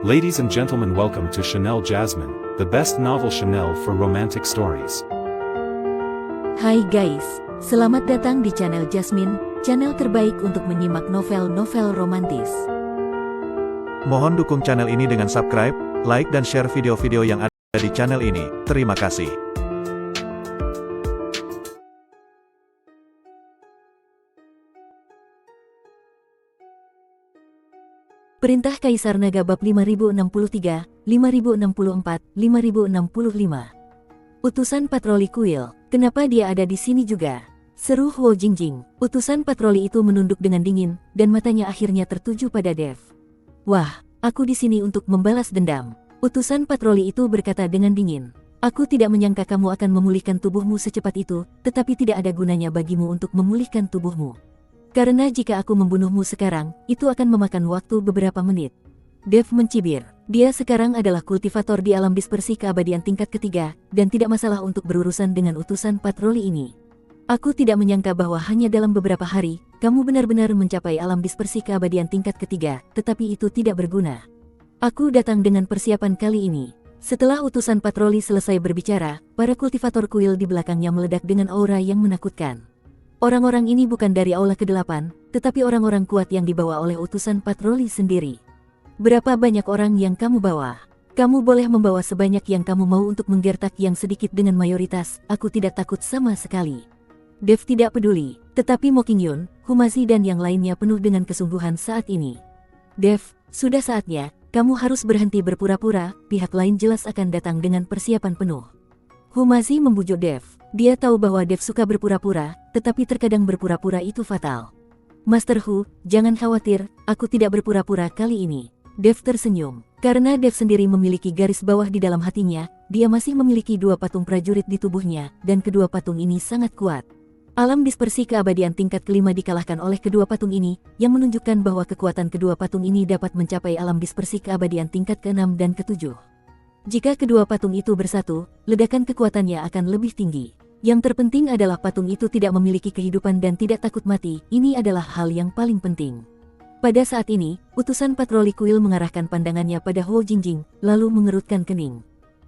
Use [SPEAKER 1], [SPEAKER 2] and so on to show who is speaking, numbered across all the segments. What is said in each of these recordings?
[SPEAKER 1] Ladies and gentlemen, welcome to Chanel Jasmine, the best novel Chanel for romantic stories.
[SPEAKER 2] Hai guys, selamat datang di channel Jasmine, channel terbaik untuk menyimak novel-novel romantis.
[SPEAKER 3] Mohon dukung channel ini dengan subscribe, like dan share video-video yang ada di channel ini. Terima kasih.
[SPEAKER 2] Perintah Kaisar Naga bab 5063, 5064, 5065. Utusan patroli kuil, kenapa dia ada di sini juga? Seru Huo Jingjing. Utusan patroli itu menunduk dengan dingin, dan matanya akhirnya tertuju pada Dev. Wah, aku di sini untuk membalas dendam. Utusan patroli itu berkata dengan dingin. Aku tidak menyangka kamu akan memulihkan tubuhmu secepat itu, tetapi tidak ada gunanya bagimu untuk memulihkan tubuhmu. Karena jika aku membunuhmu sekarang, itu akan memakan waktu beberapa menit. Dev mencibir. Dia sekarang adalah kultivator di alam dispersi keabadian tingkat ketiga, dan tidak masalah untuk berurusan dengan utusan patroli ini. Aku tidak menyangka bahwa hanya dalam beberapa hari, kamu benar-benar mencapai alam dispersi keabadian tingkat ketiga, tetapi itu tidak berguna. Aku datang dengan persiapan kali ini. Setelah utusan patroli selesai berbicara, para kultivator kuil di belakangnya meledak dengan aura yang menakutkan. Orang-orang ini bukan dari aula ke-8, tetapi orang-orang kuat yang dibawa oleh utusan patroli sendiri. Berapa banyak orang yang kamu bawa? Kamu boleh membawa sebanyak yang kamu mau untuk menggertak yang sedikit dengan mayoritas, aku tidak takut sama sekali. Dev tidak peduli, tetapi Mo Qingyun, Humazi dan yang lainnya penuh dengan kesungguhan saat ini. Dev, sudah saatnya, kamu harus berhenti berpura-pura, pihak lain jelas akan datang dengan persiapan penuh. Humazi membujuk Dev. Dia tahu bahwa Dev suka berpura-pura, tetapi terkadang berpura-pura itu fatal. Master Hu, jangan khawatir, aku tidak berpura-pura kali ini. Dev tersenyum. Karena Dev sendiri memiliki garis bawah di dalam hatinya, dia masih memiliki dua patung prajurit di tubuhnya, dan kedua patung ini sangat kuat. Alam dispersi keabadian tingkat kelima dikalahkan oleh kedua patung ini, yang menunjukkan bahwa kekuatan kedua patung ini dapat mencapai alam dispersi keabadian tingkat ke-6 dan ke-7. Jika kedua patung itu bersatu, ledakan kekuatannya akan lebih tinggi. Yang terpenting adalah patung itu tidak memiliki kehidupan dan tidak takut mati, ini adalah hal yang paling penting. Pada saat ini, utusan patroli kuil mengarahkan pandangannya pada Huo Jingjing, lalu mengerutkan kening.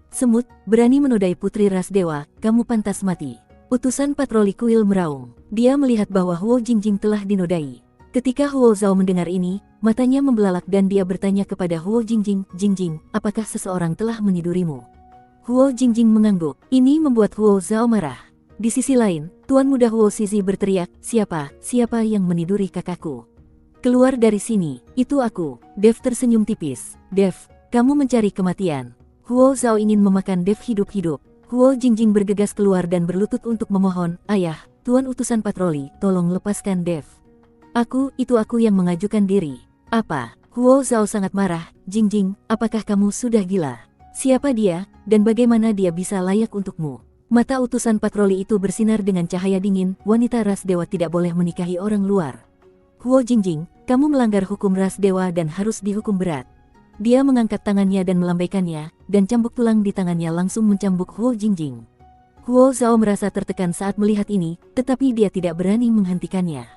[SPEAKER 2] Semut, berani menodai putri ras dewa, kamu pantas mati. Utusan patroli kuil meraung. Dia melihat bahwa Huo Jingjing telah dinodai. Ketika Huo Zhao mendengar ini, matanya membelalak dan dia bertanya kepada Huo Jingjing, Jingjing, apakah seseorang telah menidurimu? Huo Jingjing mengangguk. Ini membuat Huo Zhao marah. Di sisi lain, Tuan Muda Huo Zizi berteriak, siapa yang meniduri kakakku? Keluar dari sini, itu aku. Dev tersenyum tipis. Dev, kamu mencari kematian. Huo Zhao ingin memakan Dev hidup-hidup. Huo Jingjing bergegas keluar dan berlutut untuk memohon, ayah, Tuan utusan patroli, tolong lepaskan Dev. Itu aku yang mengajukan diri. Apa? Huo Zhao sangat marah. Jingjing, apakah kamu sudah gila? Siapa dia, dan bagaimana dia bisa layak untukmu? Mata utusan patroli itu bersinar dengan cahaya dingin, wanita ras dewa tidak boleh menikahi orang luar. Huo Jingjing, kamu melanggar hukum ras dewa dan harus dihukum berat. Dia mengangkat tangannya dan melambaikannya, dan cambuk tulang di tangannya langsung mencambuk Huo Jingjing. Huo Zhao merasa tertekan saat melihat ini, tetapi dia tidak berani menghentikannya.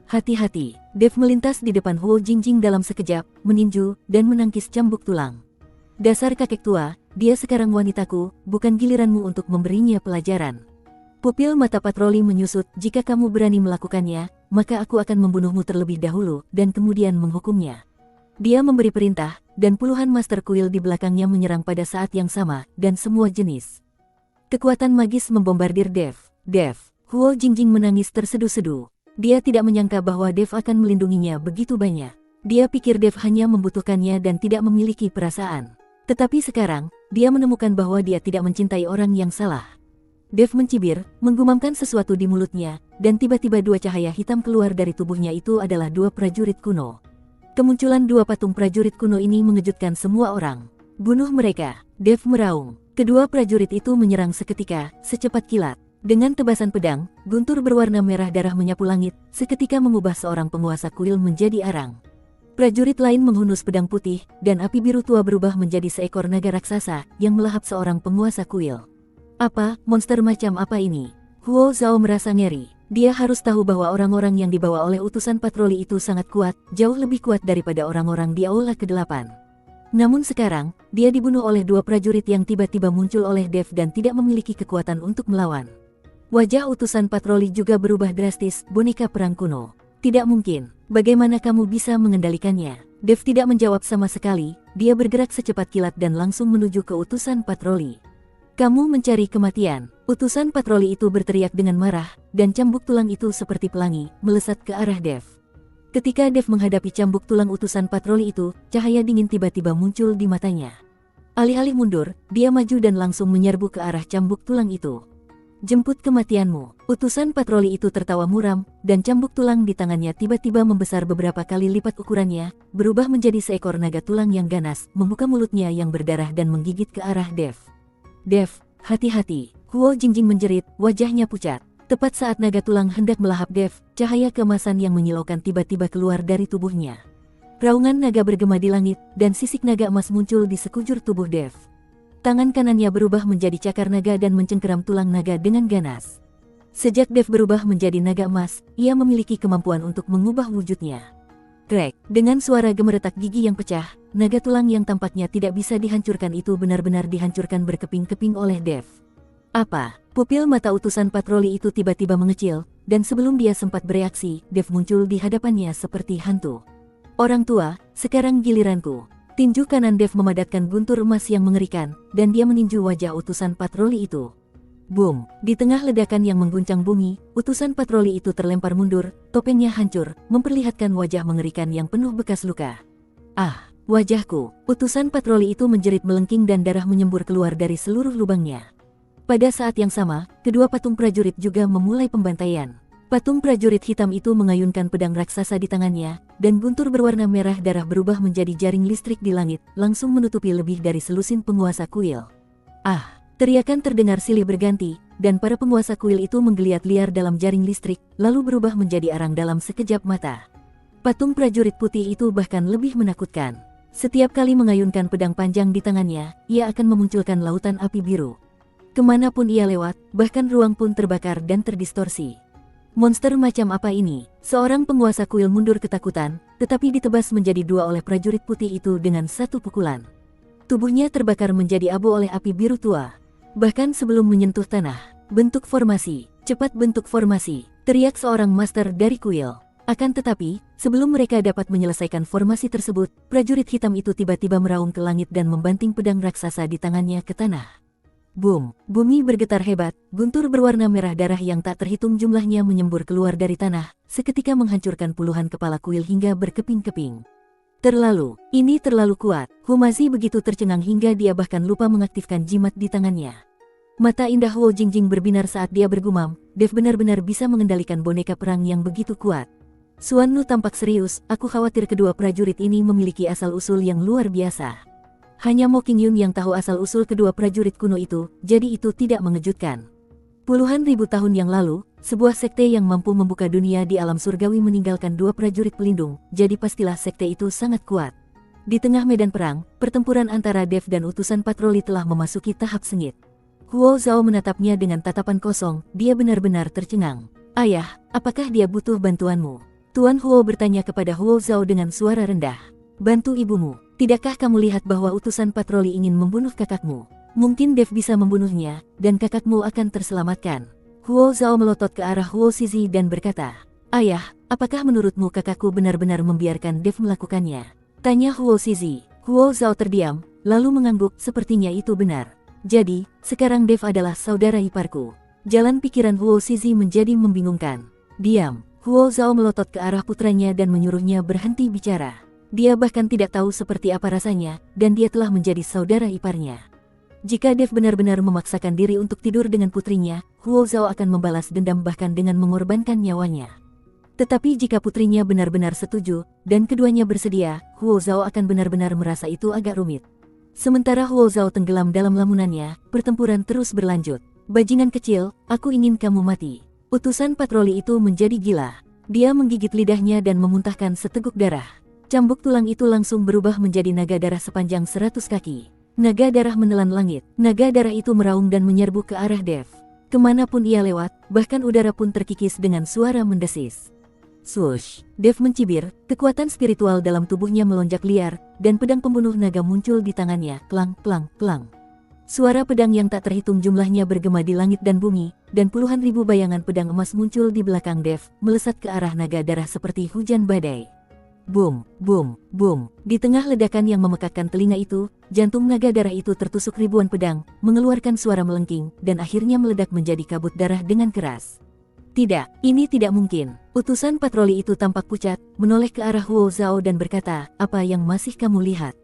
[SPEAKER 2] Hati-hati, Dev melintas di depan Huo Jingjing dalam sekejap, meninju, dan menangkis cambuk tulang. Dasar kakek tua, dia sekarang wanitaku, bukan giliranmu untuk memberinya pelajaran. Pupil mata patroli menyusut, jika kamu berani melakukannya, maka aku akan membunuhmu terlebih dahulu, dan kemudian menghukumnya. Dia memberi perintah, dan puluhan master kuil di belakangnya menyerang pada saat yang sama, dan semua jenis. Kekuatan magis membombardir Dev. Dev, Huo Jingjing menangis terseduh-seduh. Dia tidak menyangka bahwa Dev akan melindunginya begitu banyak. Dia pikir Dev hanya membutuhkannya dan tidak memiliki perasaan. Tetapi sekarang, dia menemukan bahwa dia tidak mencintai orang yang salah. Dev mencibir, menggumamkan sesuatu di mulutnya, dan tiba-tiba dua cahaya hitam keluar dari tubuhnya. Itu adalah dua prajurit kuno. Kemunculan dua patung prajurit kuno ini mengejutkan semua orang. Bunuh mereka, Dev meraung. Kedua prajurit itu menyerang seketika, secepat kilat. Dengan tebasan pedang, guntur berwarna merah darah menyapu langit, seketika mengubah seorang penguasa kuil menjadi arang. Prajurit lain menghunus pedang putih, dan api biru tua berubah menjadi seekor naga raksasa, yang melahap seorang penguasa kuil. Apa, monster macam apa ini? Huo Zhao merasa ngeri. Dia harus tahu bahwa orang-orang yang dibawa oleh utusan patroli itu sangat kuat, jauh lebih kuat daripada orang-orang di aula ke-8. Namun sekarang, dia dibunuh oleh dua prajurit yang tiba-tiba muncul oleh Dev dan tidak memiliki kekuatan untuk melawan. Wajah utusan patroli juga berubah drastis, boneka perang kuno. Tidak mungkin, bagaimana kamu bisa mengendalikannya? Dev tidak menjawab sama sekali, dia bergerak secepat kilat dan langsung menuju ke utusan patroli. Kamu mencari kematian. Utusan patroli itu berteriak dengan marah, dan cambuk tulang itu seperti pelangi, melesat ke arah Dev. Ketika Dev menghadapi cambuk tulang utusan patroli itu, cahaya dingin tiba-tiba muncul di matanya. Alih-alih mundur, dia maju dan langsung menyerbu ke arah cambuk tulang itu. Jemput kematianmu. Utusan patroli itu tertawa muram, dan cambuk tulang di tangannya tiba-tiba membesar beberapa kali lipat ukurannya, berubah menjadi seekor naga tulang yang ganas, membuka mulutnya yang berdarah dan menggigit ke arah Dev. Dev, hati-hati. Huo Jingjing menjerit, wajahnya pucat. Tepat saat naga tulang hendak melahap Dev, cahaya keemasan yang menyilaukan tiba-tiba keluar dari tubuhnya. Raungan naga bergema di langit, dan sisik naga emas muncul di sekujur tubuh Dev. Tangan kanannya berubah menjadi cakar naga dan mencengkeram tulang naga dengan ganas. Sejak Dev berubah menjadi naga emas, ia memiliki kemampuan untuk mengubah wujudnya. Krek, dengan suara gemeretak gigi yang pecah, naga tulang yang tampaknya tidak bisa dihancurkan itu benar-benar dihancurkan berkeping-keping oleh Dev. Apa? Pupil mata utusan patroli itu tiba-tiba mengecil, dan sebelum dia sempat bereaksi, Dev muncul di hadapannya seperti hantu. Orang tua, sekarang giliranku. Tinju kanan Dev memadatkan guntur emas yang mengerikan, dan dia meninju wajah utusan patroli itu. Boom! Di tengah ledakan yang mengguncang bumi, utusan patroli itu terlempar mundur, topengnya hancur, memperlihatkan wajah mengerikan yang penuh bekas luka. Ah, wajahku! Utusan patroli itu menjerit melengking dan darah menyembur keluar dari seluruh lubangnya. Pada saat yang sama, kedua patung prajurit juga memulai pembantaian. Patung prajurit hitam itu mengayunkan pedang raksasa di tangannya, dan guntur berwarna merah darah berubah menjadi jaring listrik di langit, langsung menutupi lebih dari selusin penguasa kuil. Ah! Teriakan terdengar silih berganti, dan para penguasa kuil itu menggeliat liar dalam jaring listrik, lalu berubah menjadi arang dalam sekejap mata. Patung prajurit putih itu bahkan lebih menakutkan. Setiap kali mengayunkan pedang panjang di tangannya, ia akan memunculkan lautan api biru. Kemanapun ia lewat, bahkan ruang pun terbakar dan terdistorsi. Monster macam apa ini? Seorang penguasa kuil mundur ketakutan, tetapi ditebas menjadi dua oleh prajurit putih itu dengan satu pukulan. Tubuhnya terbakar menjadi abu oleh api biru tua. Bahkan sebelum menyentuh tanah, bentuk formasi, cepat bentuk formasi, teriak seorang master dari kuil. Akan tetapi, sebelum mereka dapat menyelesaikan formasi tersebut, prajurit hitam itu tiba-tiba meraung ke langit dan membanting pedang raksasa di tangannya ke tanah. Boom! Bumi bergetar hebat, guntur berwarna merah darah yang tak terhitung jumlahnya menyembur keluar dari tanah, seketika menghancurkan puluhan kepala kuil hingga berkeping-keping. Ini terlalu kuat. Humazi begitu tercengang hingga dia bahkan lupa mengaktifkan jimat di tangannya. Mata indah Huo Jingjing berbinar saat dia bergumam, Dev benar-benar bisa mengendalikan boneka perang yang begitu kuat. Suan Lu tampak serius, aku khawatir kedua prajurit ini memiliki asal-usul yang luar biasa. Hanya Mo Qingyun yang tahu asal-usul kedua prajurit kuno itu, jadi itu tidak mengejutkan. Puluhan ribu tahun yang lalu, sebuah sekte yang mampu membuka dunia di alam surgawi meninggalkan dua prajurit pelindung, jadi pastilah sekte itu sangat kuat. Di tengah medan perang, pertempuran antara Dev dan utusan patroli telah memasuki tahap sengit. Huo Zhao menatapnya dengan tatapan kosong, dia benar-benar tercengang. Ayah, apakah dia butuh bantuanmu? Tuan Huo bertanya kepada Huo Zhao dengan suara rendah. Bantu ibumu. Tidakkah kamu lihat bahwa utusan patroli ingin membunuh kakakmu? Mungkin Dev bisa membunuhnya, dan kakakmu akan terselamatkan. Huo Zhao melotot ke arah Huo Zizi dan berkata, Ayah, apakah menurutmu kakakku benar-benar membiarkan Dev melakukannya? Tanya Huo Zizi. Huo Zhao terdiam, lalu mengangguk, sepertinya itu benar. Jadi, sekarang Dev adalah saudara iparku. Jalan pikiran Huo Zizi menjadi membingungkan. Diam. Huo Zhao melotot ke arah putranya dan menyuruhnya berhenti bicara. Dia bahkan tidak tahu seperti apa rasanya, dan dia telah menjadi saudara iparnya. Jika Dev benar-benar memaksakan diri untuk tidur dengan putrinya, Huo Zhao akan membalas dendam bahkan dengan mengorbankan nyawanya. Tetapi jika putrinya benar-benar setuju, dan keduanya bersedia, Huo Zhao akan benar-benar merasa itu agak rumit. Sementara Huo Zhao tenggelam dalam lamunannya, pertempuran terus berlanjut. Bajingan kecil, aku ingin kamu mati. Utusan patroli itu menjadi gila. Dia menggigit lidahnya dan memuntahkan seteguk darah. Cambuk tulang itu langsung berubah menjadi naga darah sepanjang 100 kaki. Naga darah menelan langit. Naga darah itu meraung dan menyerbu ke arah Dev. Kemanapun ia lewat, bahkan udara pun terkikis dengan suara mendesis. Swoosh! Dev mencibir, kekuatan spiritual dalam tubuhnya melonjak liar, dan pedang pembunuh naga muncul di tangannya, klang, klang, klang. Suara pedang yang tak terhitung jumlahnya bergema di langit dan bumi, dan puluhan ribu bayangan pedang emas muncul di belakang Dev, melesat ke arah naga darah seperti hujan badai. Boom, boom, boom. Di tengah ledakan yang memekakkan telinga itu, jantung naga darah itu tertusuk ribuan pedang, mengeluarkan suara melengking, dan akhirnya meledak menjadi kabut darah dengan keras. Tidak, ini tidak mungkin. Utusan patroli itu tampak pucat, menoleh ke arah Huo Zhao dan berkata, apa yang masih kamu lihat?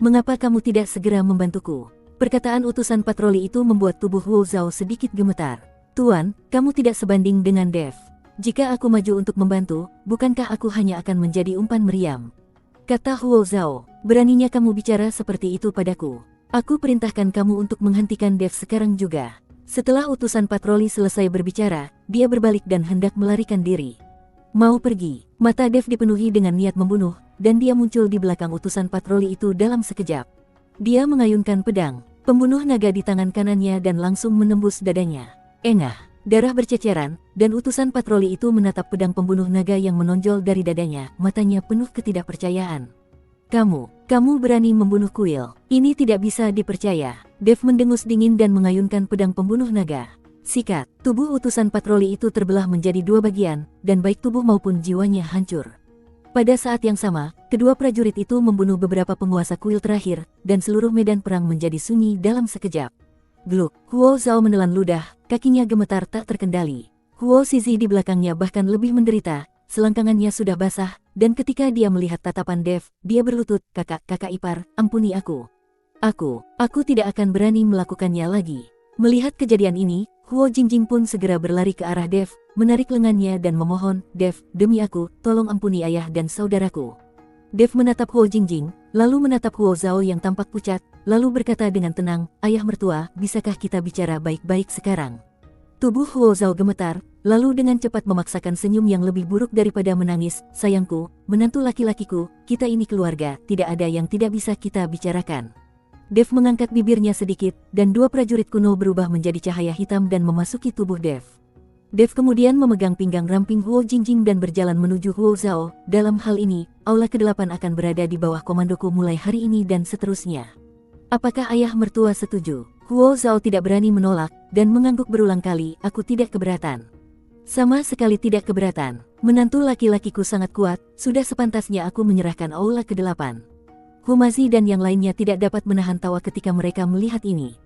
[SPEAKER 2] Mengapa kamu tidak segera membantuku? Perkataan utusan patroli itu membuat tubuh Huo Zhao sedikit gemetar. Tuan, kamu tidak sebanding dengan Dev. Jika aku maju untuk membantu, bukankah aku hanya akan menjadi umpan meriam? Kata Huo Zhao, beraninya kamu bicara seperti itu padaku. Aku perintahkan kamu untuk menghentikan Dev sekarang juga. Setelah utusan patroli selesai berbicara, dia berbalik dan hendak melarikan diri. Mau pergi, mata Dev dipenuhi dengan niat membunuh, dan dia muncul di belakang utusan patroli itu dalam sekejap. Dia mengayunkan pedang, pembunuh naga di tangan kanannya dan langsung menembus dadanya. Engah, darah berceceran, dan utusan patroli itu menatap pedang pembunuh naga yang menonjol dari dadanya, matanya penuh ketidakpercayaan. Kamu berani membunuh kuil. Ini tidak bisa dipercaya. Dev mendengus dingin dan mengayunkan pedang pembunuh naga. Sikat, tubuh utusan patroli itu terbelah menjadi dua bagian, dan baik tubuh maupun jiwanya hancur. Pada saat yang sama, kedua prajurit itu membunuh beberapa penguasa kuil terakhir, dan seluruh medan perang menjadi sunyi dalam sekejap. Gluk, Huo Zhao menelan ludah, kakinya gemetar tak terkendali. Huo Shizi di belakangnya bahkan lebih menderita, selangkangannya sudah basah, dan ketika dia melihat tatapan Dev, dia berlutut, kakak ipar, ampuni aku. Aku tidak akan berani melakukannya lagi. Melihat kejadian ini, Huo Jingjing pun segera berlari ke arah Dev, menarik lengannya dan memohon, Dev, demi aku, tolong ampuni ayah dan saudaraku. Dev menatap Huo Jingjing, lalu menatap Huo Zhao yang tampak pucat, lalu berkata dengan tenang, ayah mertua, bisakah kita bicara baik-baik sekarang? Tubuh Huo Zhao gemetar, lalu dengan cepat memaksakan senyum yang lebih buruk daripada menangis, sayangku, menantu laki-lakiku, kita ini keluarga, tidak ada yang tidak bisa kita bicarakan. Dev mengangkat bibirnya sedikit, dan dua prajurit kuno berubah menjadi cahaya hitam dan memasuki tubuh Dev. Dev kemudian memegang pinggang ramping Huo Jingjing dan berjalan menuju Huo Zhao. Dalam hal ini, Aula ke-8 akan berada di bawah komandoku mulai hari ini dan seterusnya. Apakah ayah mertua setuju? Huo Zhao tidak berani menolak, dan mengangguk berulang kali, aku tidak keberatan. Sama sekali tidak keberatan. Menantu laki-lakiku sangat kuat, sudah sepantasnya aku menyerahkan Aula ke-8. Humazi dan yang lainnya tidak dapat menahan tawa ketika mereka melihat ini.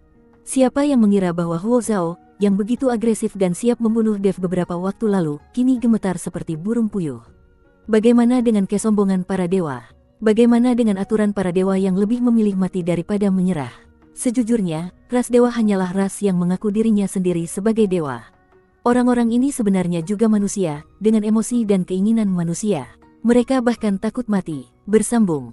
[SPEAKER 2] Siapa yang mengira bahwa Huo Zhao, yang begitu agresif dan siap membunuh Dev beberapa waktu lalu, kini gemetar seperti burung puyuh. Bagaimana dengan kesombongan para dewa? Bagaimana dengan aturan para dewa yang lebih memilih mati daripada menyerah? Sejujurnya, ras dewa hanyalah ras yang mengaku dirinya sendiri sebagai dewa. Orang-orang ini sebenarnya juga manusia, dengan emosi dan keinginan manusia. Mereka bahkan takut mati. Bersambung.